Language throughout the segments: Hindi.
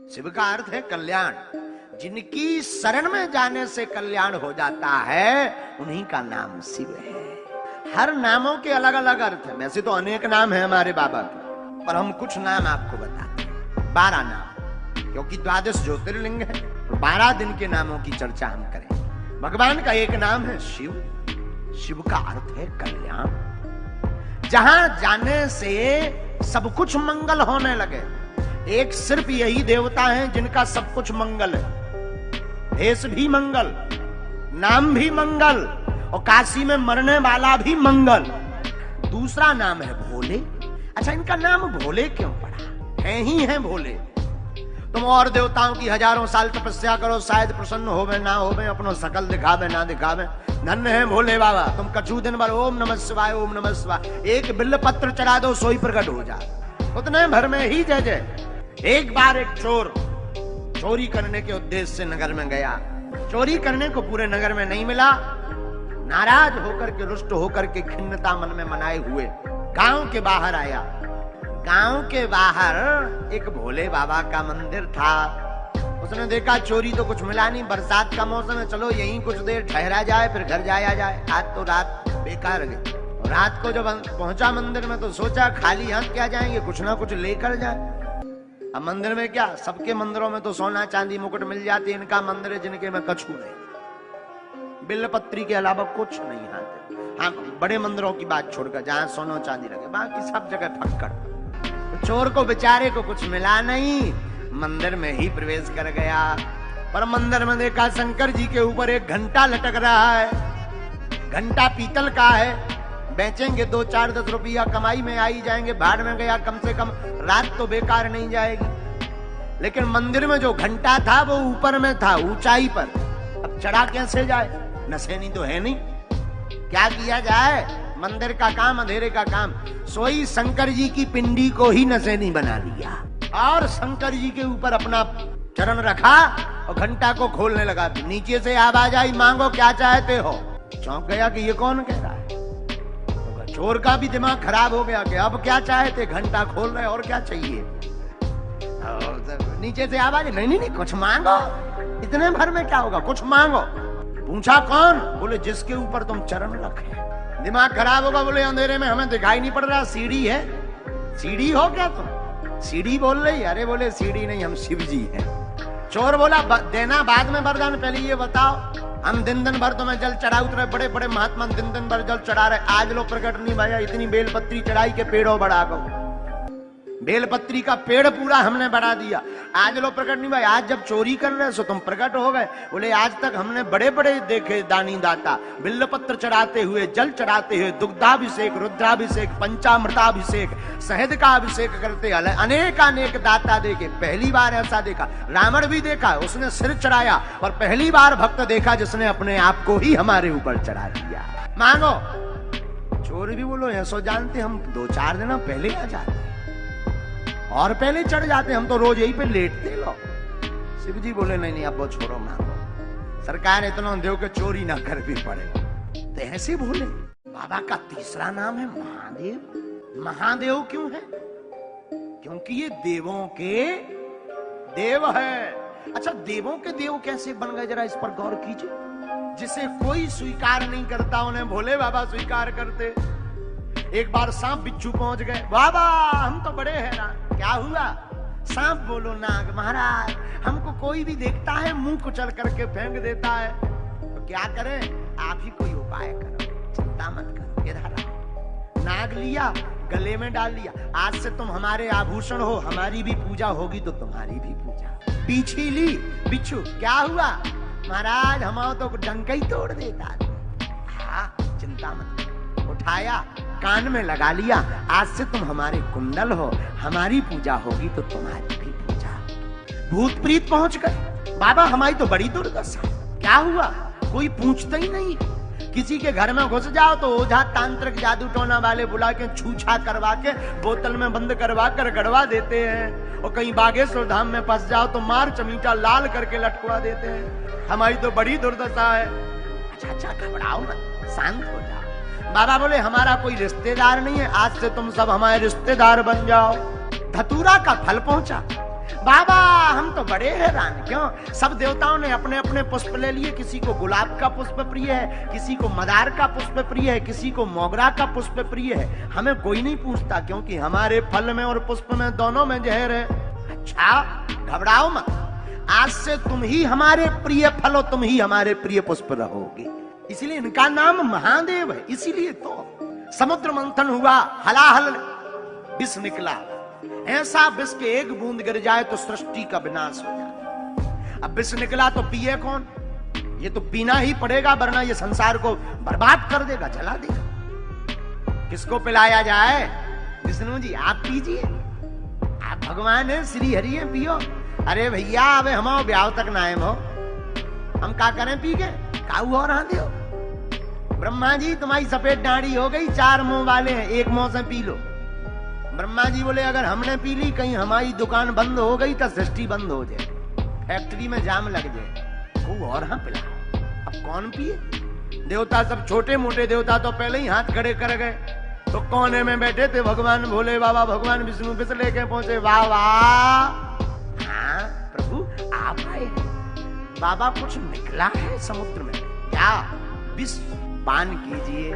शिव का अर्थ है कल्याण। जिनकी शरण में जाने से कल्याण हो जाता है उन्हीं का नाम शिव है। हर नामों के अलग अलग अर्थ है। वैसे तो अनेक नाम है हमारे बाबा के, पर हम कुछ नाम आपको बताते हैं, 12 नाम, क्योंकि 12 ज्योतिर्लिंग है, 12 दिन के नामों की चर्चा हम करें। भगवान का एक नाम है शिव। शिव का अर्थ है कल्याण। जहां जाने से सब कुछ मंगल होने लगे। एक सिर्फ यही देवता है जिनका सब कुछ मंगल है। भेष भी मंगल, नाम भी मंगल, और काशी में मरने वाला भी मंगल। दूसरा नाम है भोले। अच्छा, इनका नाम भोले क्यों पड़ा? है ही है भोले। तुम और देवताओं की हजारों साल तपस्या करो, शायद प्रसन्न होवे ना होवे, अपनो सकल दिखावे ना दिखावे, धन्य है भोले बाबा। तुम कछु दिन भर ओम नमः शिवाय ओम नमः शिवाय, एक बिल्व पत्र चढ़ा दो, सोई प्रकट हो जा, उतने भर में ही जय जय। एक बार एक चोर चोरी करने के उद्देश्य से नगर में गया। चोरी करने को पूरे नगर में नहीं मिला। नाराज होकर के, रुष्ट होकर के, खिन्नता मन में मनाए हुए गांव के बाहर आया। गांव के बाहर एक भोले बाबा का मंदिर था। उसने देखा चोरी तो कुछ मिला नहीं, बरसात का मौसम है, चलो यहीं कुछ देर ठहरा जाए फिर घर जाया जाए। आज तो रात बेकार गई। रात को जब पहुंचा मंदिर में तो सोचा खाली हाथ क्या जाएंगे, कुछ ना कुछ लेकर जाए। अब मंदिर में क्या, सबके मंदिरों में तो सोना चांदी मुकुट मिल जाती, इनका मंदिर है जिनके में कछु नहीं, बिल्वपत्री के अलावा कुछ नहीं हाथ। हाँ, बड़े मंदिरों की बात छोड़कर जहां सोना चांदी लगे, बाकी सब जगह फक्कड़। तो चोर को बेचारे को कुछ मिला नहीं, मंदिर में ही प्रवेश कर गया। पर मंदिर में देखा शंकर जी के ऊपर एक घंटा लटक रहा है। घंटा पीतल का है, बेचेंगे 2-4-10 रुपया कमाई में आई जाएंगे, भाड़ में गया, कम से कम रात तो बेकार नहीं जाएगी। लेकिन मंदिर में जो घंटा था वो ऊपर में था, ऊंचाई पर। अब चढ़ा कैसे जाए? नशेनी तो है नहीं, क्या किया जाए? मंदिर का काम, अंधेरे का काम। सोई शंकर जी की पिंडी को ही नशेनी बना लिया और शंकर जी के ऊपर अपना चरण रखा और घंटा को खोलने लगा। नीचे से आवाज आई, मांगो क्या चाहते हो। चौंक गया कि ये कौन कह रहा है। चोर का भी दिमाग खराब हो गया कि अब क्या चाहते, घंटा खोल रहे और क्या चाहिए। नीचे से आवाज, नहीं नहीं नहीं, कुछ मांगो, इतने भर में क्या होगा, कुछ मांगो। पूछा कौन? बोले जिसके ऊपर तुम चरण रखे। दिमाग खराब होगा। बोले अंधेरे में हमें दिखाई नहीं पड़ रहा, सीढ़ी है। सीढ़ी हो क्या तुम? सीढ़ी बोल रही? अरे बोले सीढ़ी नहीं, हम शिव जी हैं। चोर बोला देना बाद में वरदान, पहले ये बताओ। हम दिन दिन भर तुम्हें जल चढ़ा उतरे, बड़े बड़े महात्मा दिन दिन भर जल चढ़ा रहे, आज लो प्रकट नहीं भैया। इतनी बेलपत्री चढ़ाई के पेड़ों बढ़ा गो, बेलपत्री का पेड़ पूरा हमने बढ़ा दिया, आज लो प्रकट नहीं भाई। आज जब चोरी कर रहे सो तुम प्रकट हो गए। बोले आज तक हमने बड़े बड़े देखे दानी दाता, बिल्वपत्र चढ़ाते हुए, जल चढ़ाते हुए, दुग्धाभिषेक, रुद्राभिषेक, पंचामृताभिषेक, शहद का अभिषेक करते, अनेक दाता देखे। पहली बार ऐसा देखा। रावण भी देखा, उसने सिर चढ़ाया, और पहली बार भक्त देखा जिसने अपने आप को ही हमारे ऊपर चढ़ा दिया। मांगो। चोर भी बोलो ऐसो जानते, हम 2-4 दिन पहले आ जाते और पहले चढ़ जाते, हम तो रोज यही पे लेटते। लो शिव जी बोले नहीं नहीं, अब वो छोड़ो, मांगो। सरकार इतना देव के चोरी ना कर भी पड़े। तो ऐसे बोले। बाबा का तीसरा नाम है महादेव। महादेव क्यों है? क्योंकि ये देवों के देव है। अच्छा, देवों के देव कैसे बन गए, जरा इस पर गौर कीजिए। जिसे कोई स्वीकार नहीं करता उन्हें भोले बाबा स्वीकार करते। एक बार सांप बिच्छू पहुंच गए। बाबा हम तो बड़े हैरान, क्या हुआ? सांप बोलो नाग, महाराज हमको कोई भी देखता है मुंह कुचल करके फेंक देता है, तो क्या करें? आप ही कोई उपाय करो, चिंता मत करो, इधर आओ। नाग लिया, गले में डाल लिया। आज से तुम हमारे आभूषण हो, हमारी भी पूजा होगी तो तुम्हारी भी पूजा। पीछे ली बिच्छू, क्या हुआ? महाराज हम तो डंका ही तोड़ देता। हाँ चिंता मत करो। उठाया, कान में लगा लिया, आज से तुम हमारे कुंडल हो, हमारी पूजा होगी तो तुम्हारी भी पूजा। भूत प्रीत पहुंच गए। बाबा हमारी तो बड़ी दुर्दशा, क्या हुआ? कोई पूछता ही नहीं। किसी के घर में घुस जाओ तो ओझा तांत्रिक जादू टोना वाले बुला के छूछा करवा के बोतल में बंद करवा कर गड़वा देते हैं। और कहीं बागेश्वर धाम में फंस जाओ तो मार चमीटा लाल करके लटकवा देते हैं। हमारी तो बड़ी दुर्दशा है। अच्छा घबराओ मत, शांत हो जाओ। बाबा बोले हमारा कोई रिश्तेदार नहीं है, आज से तुम सब हमारे रिश्तेदार बन जाओ। धतूरा का फल पहुंचा। बाबा हम तो बड़े हैरान, क्यों? सब देवताओं ने अपने अपने पुष्प ले लिए। किसी को गुलाब का पुष्प प्रिय है, किसी को मदार का पुष्प प्रिय है, किसी को मोगरा का पुष्प प्रिय है। हमें कोई नहीं पूछता, क्योंकि हमारे फल में और पुष्प में दोनों में जहर है। अच्छा, घबराओ मत, आज से तुम ही हमारे प्रिय फल और तुम ही हमारे प्रिय पुष्प रहोगे। इसलिए इनका नाम महादेव है। इसीलिए तो समुद्र मंथन हुआ, हलाहल विष निकला। ऐसा विष के एक बूंद गिर जाए तो सृष्टि का विनाश हो जाए। अब विष निकला तो पिए कौन? ये तो पीना ही पड़ेगा, वरना ये संसार को बर्बाद कर देगा, जला देगा। किसको पिलाया जाए? विष्णु जी आप पीजिए, आप भगवान है, श्री हरि है, पियो। अरे भैया अब हम ब्याह तक ना आए हो, हम क्या करें पी के? काऊ और दियो। ब्रह्मा जी तुम्हारी सफेद दाढ़ी हो गई, 4 मुंह वाले हैं, एक मुंह से पी लो। ब्रह्मा जी बोले अगर हमने पी ली, कहीं हमारी दुकान बंद हो गई तो सृष्टि बंद हो जाए, फैक्ट्री में जाम लग जाए। वो और हाँ पिला, अब कौन पिए? देवता सब छोटे मोटे देवता तो पहले ही हाथ खड़े कर गए। तो कोने में बैठे थे भगवान भोले बाबा, भगवान विष्णु विष लेके पहुंचे। वाह वाह, हाँ प्रभु आप आए। बाबा कुछ निकला है समुद्र में क्या? विष पान कीजिए।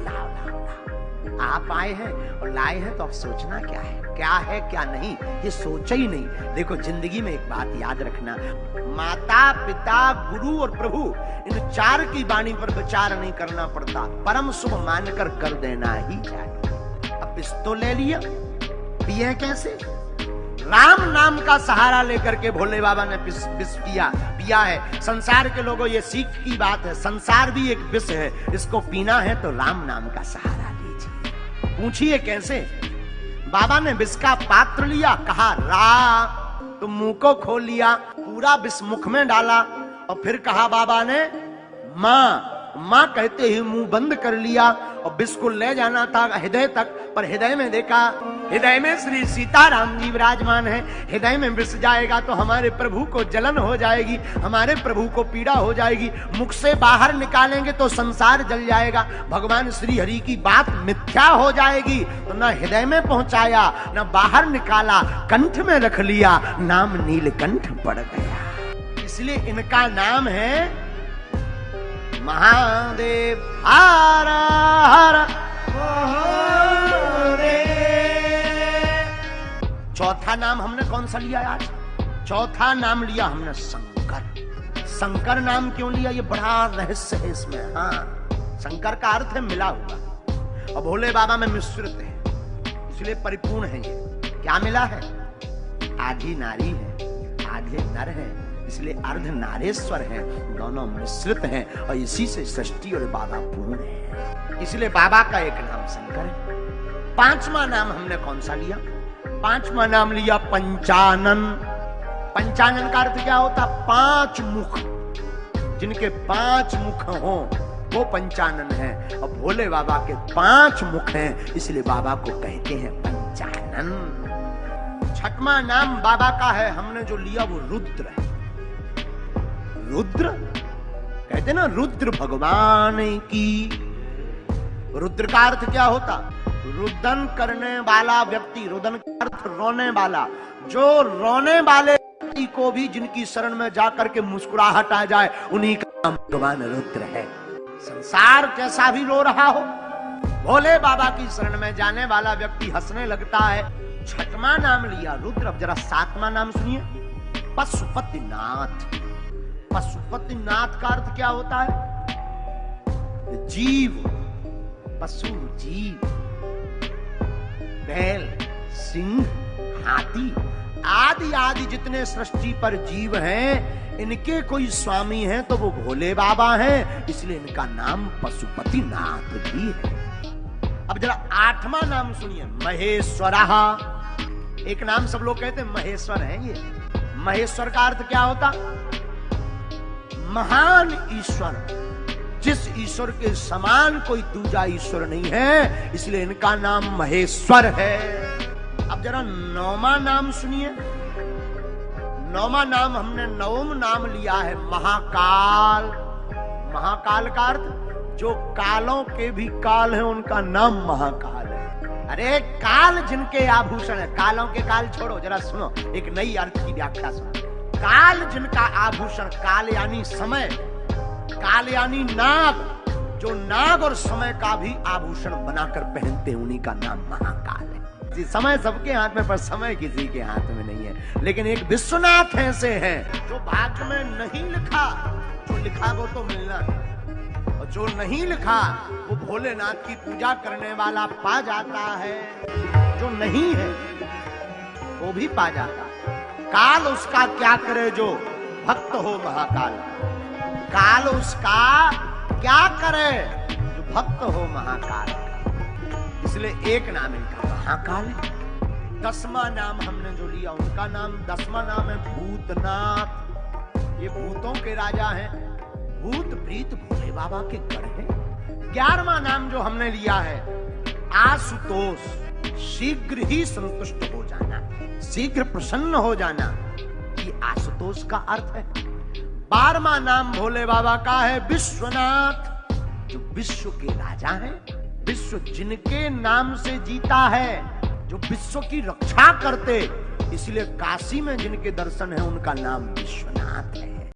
लाओ लाओ लाओ, आप आए हैं और लाए हैं तो अब सोचना क्या है क्या नहीं, ये सोचा ही नहीं। देखो जिंदगी में एक बात याद रखना, माता पिता गुरु और प्रभु, इन 4 की वाणी पर विचार नहीं करना पड़ता, परम शुभ मानकर कर देना ही चाहिए। अब विष तो ले लिया, पिए कैसे? राम नाम का सहारा लेकर के भोले बाबा ने विष पिया है। संसार के लोगों ये सीख की बात है, संसार भी एक विष है, इसको पीना है तो राम नाम का सहारा लीजिए। पूछिए कैसे? बाबा ने विष का पात्र लिया, कहा रा, तो मुंह को खोल लिया, पूरा विष मुख में डाला और फिर कहा बाबा ने माँ, माँ कहते ही मुंह बंद कर लिया और विष को ले जाना था हृदय तक, पर हृदय में देखा, हृदय में श्री सीताराम जी विराजमान है। हृदय में विष जाएगा तो हमारे प्रभु को जलन हो जाएगी, हमारे प्रभु को पीड़ा हो जाएगी। मुख से बाहर निकालेंगे तो संसार जल जाएगा, भगवान श्री हरि की बात मिथ्या हो जाएगी। तो न हृदय में पहुंचाया न बाहर निकाला, कंठ में रख लिया, नाम नीलकंठ पड़ गया। इसलिए इनका नाम है महादेव। हर हर महादेव। चौथा नाम हमने कौन सा लिया आज? चौथा नाम लिया हमने शंकर। शंकर नाम क्यों लिया? ये बड़ा रहस्य है इसमें। हाँ, शंकर का अर्थ है मिला हुआ, और भोले बाबा में मिश्रित है, इसलिए परिपूर्ण है। ये क्या मिला है? आधी नारी है, आधे नर है, इसलिए अर्ध नारेश्वर है, दोनों मिश्रित हैं, और इसी से सृष्टि और बाबा पूर्ण है। इसलिए बाबा का एक नाम शंकर है। 5वां नाम हमने कौन सा लिया? 5वां नाम लिया पंचानन। पंचानन का अर्थ क्या होता? 5 मुख, जिनके 5 मुख हों वो पंचानन है, और भोले बाबा के 5 मुख हैं, इसलिए बाबा को कहते हैं पंचानन। 6वां नाम बाबा का है हमने जो लिया वो रुद्र है। रुद्र कहते ना, रुद्र भगवान की। रुद्र का अर्थ क्या होता? रुदन करने वाला व्यक्ति, रुदन का अर्थ रोने वाला। जो रोने वाले व्यक्ति को भी जिनकी शरण में जाकर के मुस्कुराहट आ जाए, उन्हीं का नाम भगवान रुद्र है। संसार कैसा भी रो रहा हो, भोले बाबा की शरण में जाने वाला व्यक्ति हंसने लगता है। 6वां नाम लिया रुद्र। अब जरा 7वां नाम सुनिए, पशुपतिनाथ। पशुपतिनाथ का अर्थ क्या होता है? जीव, पशु जीव, बैल, सिंह, हाथी आदि आदि जितने सृष्टि पर जीव हैं, इनके कोई स्वामी हैं तो वो भोले बाबा हैं, इसलिए इनका नाम पशुपतिनाथ भी है। अब जरा 8वां नाम सुनिए, महेश्वरः। एक नाम सब लोग कहते हैं महेश्वर है ये। महेश्वर का अर्थ क्या होता? महान ईश्वर, जिस ईश्वर के समान कोई दूजा ईश्वर नहीं है, इसलिए इनका नाम महेश्वर है। अब जरा 9वां नाम सुनिए। 9वां नाम हमने 9वां नाम लिया है महाकाल। महाकाल का अर्थ जो कालों के भी काल है, उनका नाम महाकाल है। अरे काल जिनके आभूषण है, कालों के काल छोड़ो, जरा सुनो, एक नई अर्थ की व्याख्या सुनो। काल जिनका आभूषण, काल यानी समय, काल यानी नाग, जो नाग और समय का भी आभूषण बनाकर पहनते हैं, उन्हीं का नाम महाकाल है। समय सबके हाथ में, पर समय किसी के हाथ में नहीं है। लेकिन एक विश्वनाथ ऐसे हैं जो भाग्य में नहीं लिखा, जो लिखा वो तो मिलना है, और जो नहीं लिखा वो भोलेनाथ की पूजा करने वाला पा जाता है, जो नहीं है वो भी पा जाता। काल उसका क्या करे जो भक्त हो महाकाल, काल उसका क्या करे जो भक्त हो महाकाल। इसलिए एक नाम इनका महाकाल है। 10वां नाम हमने जो लिया उनका नाम, 10वां नाम है भूतनाथ। ये भूतों के राजा हैं, भूत प्रीत भोले बाबा के गढ़ हैं। 11वां नाम जो हमने लिया है आशुतोष, शीघ्र ही संतुष्ट हो जाना, शीघ्र प्रसन्न हो जाना, ये आशुतोष का अर्थ है। 12वां नाम भोले बाबा का है विश्वनाथ, जो विश्व के राजा हैं, विश्व जिनके नाम से जीता है, जो विश्व की रक्षा करते, इसलिए काशी में जिनके दर्शन है उनका नाम विश्वनाथ।